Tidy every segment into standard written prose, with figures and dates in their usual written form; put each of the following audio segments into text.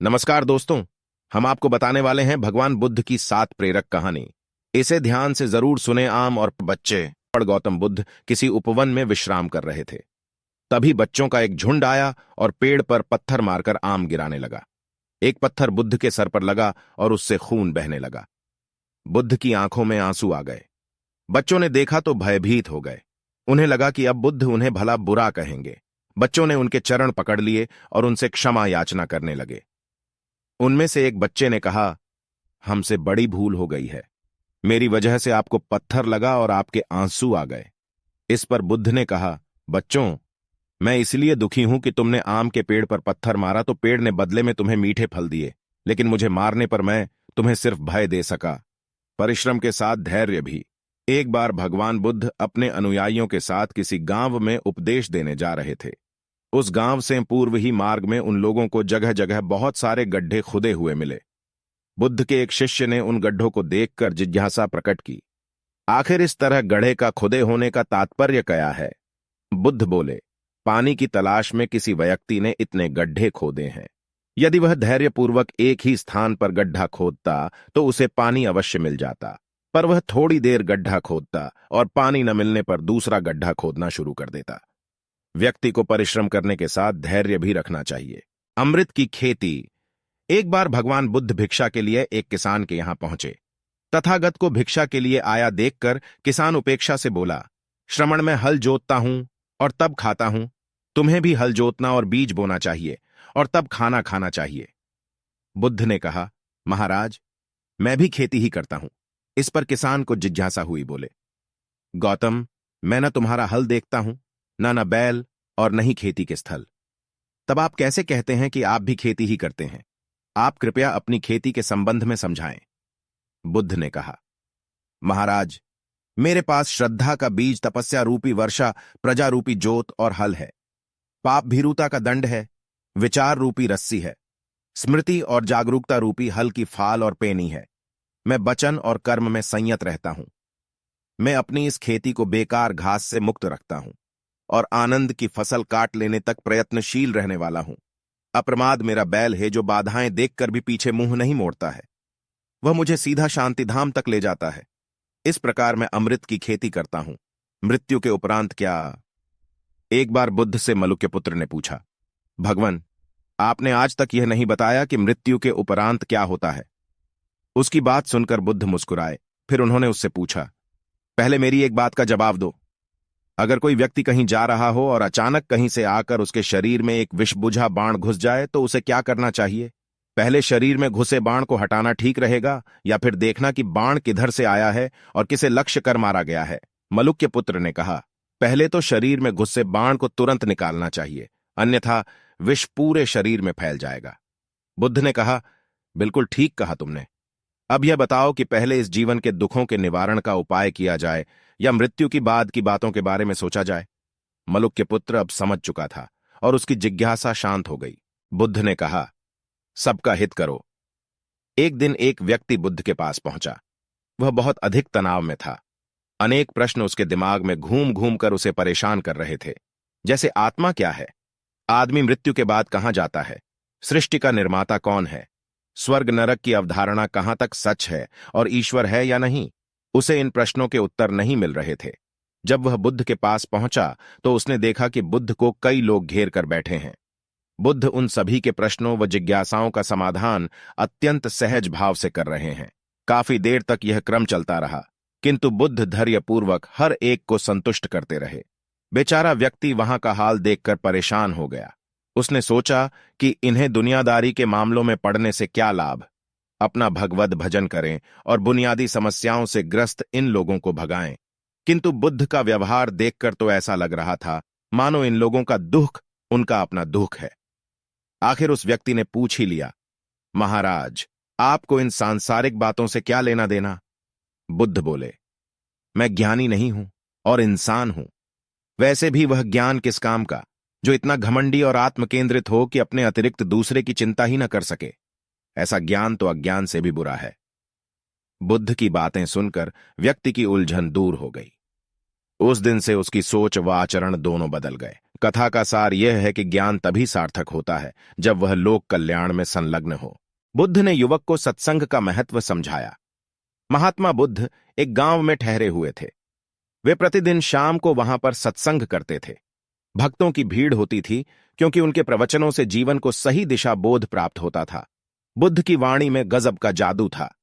नमस्कार दोस्तों। हम आपको बताने वाले हैं भगवान बुद्ध की 7 प्रेरक कहानी। इसे ध्यान से जरूर सुने। आम और बच्चे गौतम बुद्ध किसी उपवन में विश्राम कर रहे थे। तभी बच्चों का एक झुंड आया और पेड़ पर पत्थर मारकर आम गिराने लगा। एक पत्थर बुद्ध के सर पर लगा और उससे खून बहने लगा। बुद्ध की आंखों में आंसू आ गए। बच्चों ने देखा तो भयभीत हो गए। उन्हें लगा कि अब बुद्ध उन्हें भला बुरा कहेंगे। बच्चों ने उनके चरण पकड़ लिए और उनसे क्षमा याचना करने लगे। उनमें से एक बच्चे ने कहा, हमसे बड़ी भूल हो गई है। मेरी वजह से आपको पत्थर लगा और आपके आंसू आ गए। इस पर बुद्ध ने कहा, बच्चों, मैं इसलिए दुखी हूं कि तुमने आम के पेड़ पर पत्थर मारा तो पेड़ ने बदले में तुम्हें मीठे फल दिए, लेकिन मुझे मारने पर मैं तुम्हें सिर्फ भय दे सका, परिश्रम के साथ धैर्य भी। एक बार भगवान बुद्ध अपने अनुयायियों के साथ किसी गांव में उपदेश देने जा रहे थे। उस गांव से पूर्व ही मार्ग में उन लोगों को जगह जगह बहुत सारे गड्ढे खुदे हुए मिले। बुद्ध के एक शिष्य ने उन गड्ढों को देखकर जिज्ञासा प्रकट की, आखिर इस तरह गड्ढे का खुदे होने का तात्पर्य क्या है? बुद्ध बोले, पानी की तलाश में किसी व्यक्ति ने इतने गड्ढे खोदे हैं। यदि वह धैर्यपूर्वक एक ही स्थान पर गड्ढा खोदता तो उसे पानी अवश्य मिल जाता, पर वह थोड़ी देर गड्ढा खोदता और पानी न मिलने पर दूसरा गड्ढा खोदना शुरू कर देता। व्यक्ति को परिश्रम करने के साथ धैर्य भी रखना चाहिए। अमृत की खेती। एक बार भगवान बुद्ध भिक्षा के लिए एक किसान के यहां पहुंचे। तथागत को भिक्षा के लिए आया देखकर किसान उपेक्षा से बोला, श्रमण में हल जोतता हूं और तब खाता हूं। तुम्हें भी हल जोतना और बीज बोना चाहिए और तब खाना खाना चाहिए। बुद्ध ने कहा, महाराज, मैं भी खेती ही करता हूं। इस पर किसान को जिज्ञासा हुई। बोले, गौतम, मैं न तुम्हारा हल देखता हूं, न बैल और न ही खेती के स्थल। तब आप कैसे कहते हैं कि आप भी खेती ही करते हैं? आप कृपया अपनी खेती के संबंध में समझाएं। बुद्ध ने कहा, महाराज, मेरे पास श्रद्धा का बीज, तपस्या रूपी वर्षा, प्रजा रूपी जोत और हल है। पाप भीरुता का दंड है, विचार रूपी रस्सी है, स्मृति और जागरूकता रूपी हल की फाल और पेनी है। मैं वचन और कर्म में संयत रहता हूं। मैं अपनी इस खेती को बेकार घास से मुक्त रखता हूं और आनंद की फसल काट लेने तक प्रयत्नशील रहने वाला हूं। अप्रमाद मेरा बैल है जो बाधाएं देखकर भी पीछे मुंह नहीं मोड़ता है। वह मुझे सीधा शांतिधाम तक ले जाता है। इस प्रकार मैं अमृत की खेती करता हूं। मृत्यु के उपरांत क्या? एक बार बुद्ध से मलुक्य पुत्र ने पूछा, भगवान, आपने आज तक यह नहीं बताया कि मृत्यु के उपरांत क्या होता है। उसकी बात सुनकर बुद्ध मुस्कुराए। फिर उन्होंने उससे पूछा, पहले मेरी एक बात का जवाब दो। अगर कोई व्यक्ति कहीं जा रहा हो और अचानक कहीं से आकर उसके शरीर में एक विषबुझा बाण घुस जाए तो उसे क्या करना चाहिए? पहले शरीर में घुसे बाण को हटाना ठीक रहेगा या फिर देखना कि बाण किधर से आया है और किसे लक्ष्य कर मारा गया है? मलुक्य पुत्र ने कहा, पहले तो शरीर में घुसे बाण को तुरंत निकालना चाहिए, अन्यथा विष पूरे शरीर में फैल जाएगा। बुद्ध ने कहा, बिल्कुल ठीक कहा तुमने। अब यह बताओ कि पहले इस जीवन के दुखों के निवारण का उपाय किया जाए या मृत्यु की बाद की बातों के बारे में सोचा जाए? मलुक्य पुत्र अब समझ चुका था और उसकी जिज्ञासा शांत हो गई। बुद्ध ने कहा, सबका हित करो। एक दिन एक व्यक्ति बुद्ध के पास पहुंचा। वह बहुत अधिक तनाव में था। अनेक प्रश्न उसके दिमाग में घूम घूम कर उसे परेशान कर रहे थे। जैसे, आत्मा क्या है? आदमी मृत्यु के बाद कहां जाता है? सृष्टि का निर्माता कौन है? स्वर्ग नरक की अवधारणा कहां तक सच है और ईश्वर है या नहीं? उसे इन प्रश्नों के उत्तर नहीं मिल रहे थे। जब वह बुद्ध के पास पहुंचा तो उसने देखा कि बुद्ध को कई लोग घेर कर बैठे हैं। बुद्ध उन सभी के प्रश्नों व जिज्ञासाओं का समाधान अत्यंत सहज भाव से कर रहे हैं। काफी देर तक यह क्रम चलता रहा, किंतु बुद्ध धैर्यपूर्वक हर एक को संतुष्ट करते रहे। बेचारा व्यक्ति वहां का हाल देखकर परेशान हो गया। उसने सोचा कि इन्हें दुनियादारी के मामलों में पड़ने से क्या लाभ। अपना भगवद भजन करें और बुनियादी समस्याओं से ग्रस्त इन लोगों को भगाएं। किंतु बुद्ध का व्यवहार देखकर तो ऐसा लग रहा था मानो इन लोगों का दुख उनका अपना दुख है। आखिर उस व्यक्ति ने पूछ ही लिया, महाराज, आपको इन सांसारिक बातों से क्या लेना देना? बुद्ध बोले, मैं ज्ञानी नहीं हूं और इंसान हूं। वैसे भी वह ज्ञान किस काम का जो इतना घमंडी और आत्मकेंद्रित हो कि अपने अतिरिक्त दूसरे की चिंता ही न कर सके। ऐसा ज्ञान तो अज्ञान से भी बुरा है। बुद्ध की बातें सुनकर व्यक्ति की उलझन दूर हो गई। उस दिन से उसकी सोच व आचरण दोनों बदल गए। कथा का सार यह है कि ज्ञान तभी सार्थक होता है जब वह लोक कल्याण में संलग्न हो। बुद्ध ने युवक को सत्संग का महत्व समझाया। महात्मा बुद्ध एक गांव में ठहरे हुए थे। वे प्रतिदिन शाम को वहां पर सत्संग करते थे। भक्तों की भीड़ होती थी क्योंकि उनके प्रवचनों से जीवन को सही दिशा बोध प्राप्त होता था। बुद्ध की वाणी में गजब का जादू था।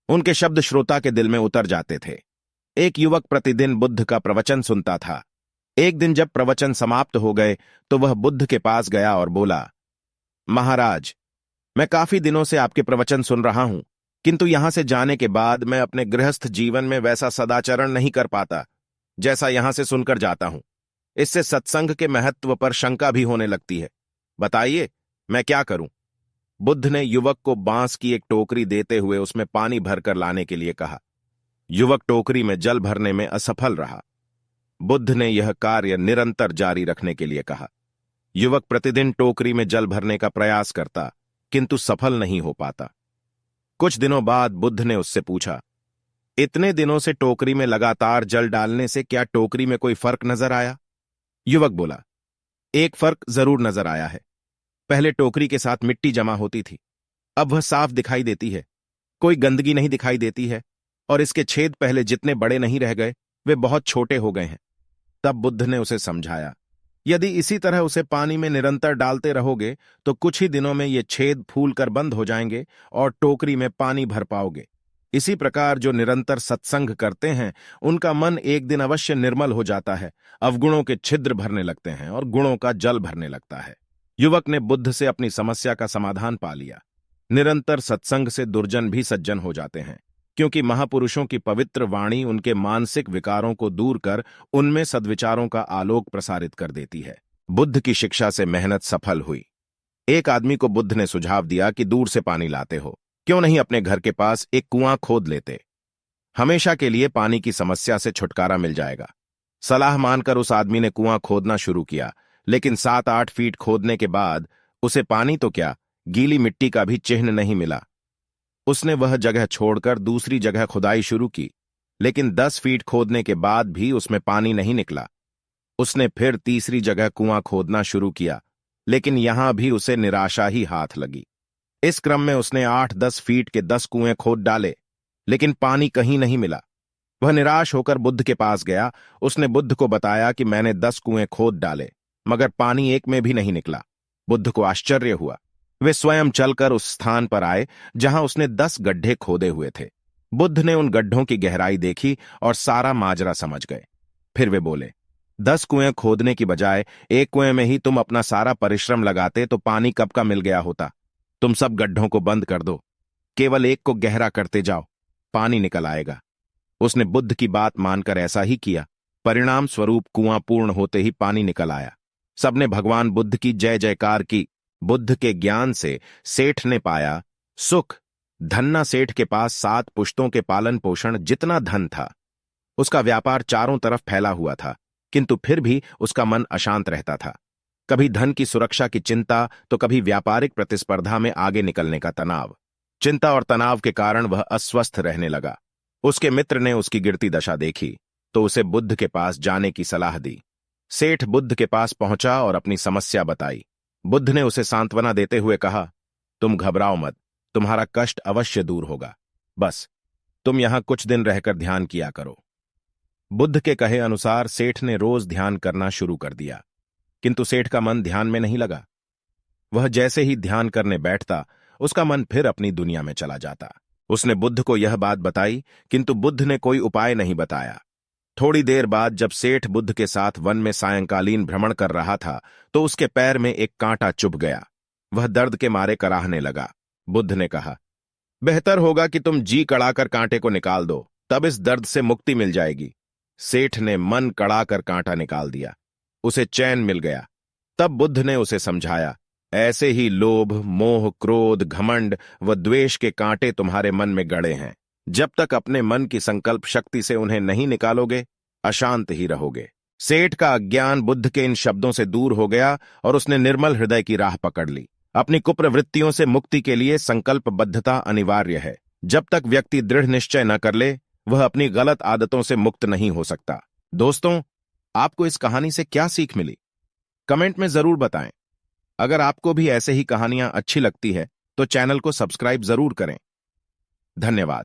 उनके शब्द श्रोता के दिल में उतर जाते थे। एक युवक प्रतिदिन बुद्ध का प्रवचन सुनता था। एक दिन जब प्रवचन समाप्त हो गए तो वह बुद्ध के पास गया और बोला, महाराज, मैं काफी दिनों से आपके प्रवचन सुन रहा हूं, किंतु यहां से जाने के बाद मैं अपने गृहस्थ जीवन में वैसा सदाचरण नहीं कर पाता जैसा यहां से सुनकर जाता हूं। इससे सत्संग के महत्व पर शंका भी होने लगती है। बताइए, मैं क्या करूं? बुद्ध ने युवक को बांस की एक टोकरी देते हुए उसमें पानी भरकर लाने के लिए कहा। युवक टोकरी में जल भरने में असफल रहा। बुद्ध ने यह कार्य निरंतर जारी रखने के लिए कहा। युवक प्रतिदिन टोकरी में जल भरने का प्रयास करता, किंतु सफल नहीं हो पाता। कुछ दिनों बाद बुद्ध ने उससे पूछा, इतने दिनों से टोकरी में लगातार जल डालने से क्या टोकरी में कोई फर्क नजर आया? युवक बोला, एक फर्क जरूर नजर आया है। पहले टोकरी के साथ मिट्टी जमा होती थी, अब वह साफ दिखाई देती है। कोई गंदगी नहीं दिखाई देती है और इसके छेद पहले जितने बड़े नहीं रह गए, वे बहुत छोटे हो गए हैं। तब बुद्ध ने उसे समझाया, यदि इसी तरह उसे पानी में निरंतर डालते रहोगे तो कुछ ही दिनों में ये छेद फूल कर बंद हो जाएंगे और टोकरी में पानी भर पाओगे। इसी प्रकार जो निरंतर सत्संग करते हैं उनका मन एक दिन अवश्य निर्मल हो जाता है, अवगुणों के छिद्र भरने लगते हैं और गुणों का जल भरने लगता है। युवक ने बुद्ध से अपनी समस्या का समाधान पा लिया। निरंतर सत्संग से दुर्जन भी सज्जन हो जाते हैं, क्योंकि महापुरुषों की पवित्र वाणी उनके मानसिक विकारों को दूर कर उनमें सद्विचारों का आलोक प्रसारित कर देती है। बुद्ध की शिक्षा से मेहनत सफल हुई। एक आदमी को बुद्ध ने सुझाव दिया कि दूर से पानी लाते हो, क्यों नहीं अपने घर के पास एक कुआं खोद लेते? हमेशा के लिए पानी की समस्या से छुटकारा मिल जाएगा। सलाह मानकर उस आदमी ने कुआं खोदना शुरू किया, लेकिन 7-8 फीट खोदने के बाद उसे पानी तो क्या, गीली मिट्टी का भी चिन्ह नहीं मिला। उसने वह जगह छोड़कर दूसरी जगह खुदाई शुरू की, लेकिन 10 फीट खोदने के बाद भी उसमें पानी नहीं निकला। उसने फिर तीसरी जगह कुआं खोदना शुरू किया, लेकिन यहां भी उसे निराशा ही हाथ लगी। इस क्रम में उसने 8-10 फीट के 10 कुएं खोद डाले, लेकिन पानी कहीं नहीं मिला। वह निराश होकर बुद्ध के पास गया। उसने बुद्ध को बताया कि मैंने 10 कुएं खोद डाले, मगर पानी एक में भी नहीं निकला। बुद्ध को आश्चर्य हुआ। वे स्वयं चलकर उस स्थान पर आए जहां उसने 10 गड्ढे खोदे हुए थे। बुद्ध ने उन गड्ढों की गहराई देखी और सारा माजरा समझ गए। फिर वे बोले, 10 कुएं खोदने की बजाय एक कुएं में ही तुम अपना सारा परिश्रम लगाते तो पानी कब का मिल गया होता। तुम सब गड्ढों को बंद कर दो, केवल एक को गहरा करते जाओ, पानी निकल आएगा। उसने बुद्ध की बात मानकर ऐसा ही किया। परिणाम स्वरूप कुआं पूर्ण होते ही पानी निकल आया। सबने भगवान बुद्ध की जय जयकार की। बुद्ध के ज्ञान से सेठ ने पाया सुख। धन्ना सेठ के पास 7 पुश्तों के पालन पोषण जितना धन था। उसका व्यापार चारों तरफ फैला हुआ था, किंतु फिर भी उसका मन अशांत रहता था। कभी धन की सुरक्षा की चिंता तो कभी व्यापारिक प्रतिस्पर्धा में आगे निकलने का तनाव। चिंता और तनाव के कारण वह अस्वस्थ रहने लगा। उसके मित्र ने उसकी गिरती दशा देखी तो उसे बुद्ध के पास जाने की सलाह दी। सेठ बुद्ध के पास पहुंचा और अपनी समस्या बताई। बुद्ध ने उसे सांत्वना देते हुए कहा, तुम घबराओ मत, तुम्हारा कष्ट अवश्य दूर होगा। बस तुम यहां कुछ दिन रहकर ध्यान किया करो। बुद्ध के कहे अनुसार सेठ ने रोज ध्यान करना शुरू कर दिया, किंतु सेठ का मन ध्यान में नहीं लगा। वह जैसे ही ध्यान करने बैठता, उसका मन फिर अपनी दुनिया में चला जाता। उसने बुद्ध को यह बात बताई, किंतु बुद्ध ने कोई उपाय नहीं बताया। थोड़ी देर बाद जब सेठ बुद्ध के साथ वन में सायंकालीन भ्रमण कर रहा था तो उसके पैर में एक कांटा चुभ गया। वह दर्द के मारे कराहने लगा। बुद्ध ने कहा, बेहतर होगा कि तुम जी कड़ाकर कांटे को निकाल दो, तब इस दर्द से मुक्ति मिल जाएगी। सेठ ने मन कड़ाकर कांटा निकाल दिया। उसे चैन मिल गया। तब बुद्ध ने उसे समझाया, ऐसे ही लोभ, मोह, क्रोध, घमंड व द्वेष के कांटे तुम्हारे मन में गड़े हैं। जब तक अपने मन की संकल्प शक्ति से उन्हें नहीं निकालोगे, अशांत ही रहोगे। सेठ का अज्ञान बुद्ध के इन शब्दों से दूर हो गया और उसने निर्मल हृदय की राह पकड़ ली। अपनी कुप्रवृत्तियों से मुक्ति के लिए संकल्पबद्धता अनिवार्य है। जब तक व्यक्ति दृढ़ निश्चय न कर ले, वह अपनी गलत आदतों से मुक्त नहीं हो सकता। दोस्तों, आपको इस कहानी से क्या सीख मिली? कमेंट में जरूर बताएं। अगर आपको भी ऐसे ही कहानियां अच्छी लगती है तो चैनल को सब्सक्राइब जरूर करें। धन्यवाद।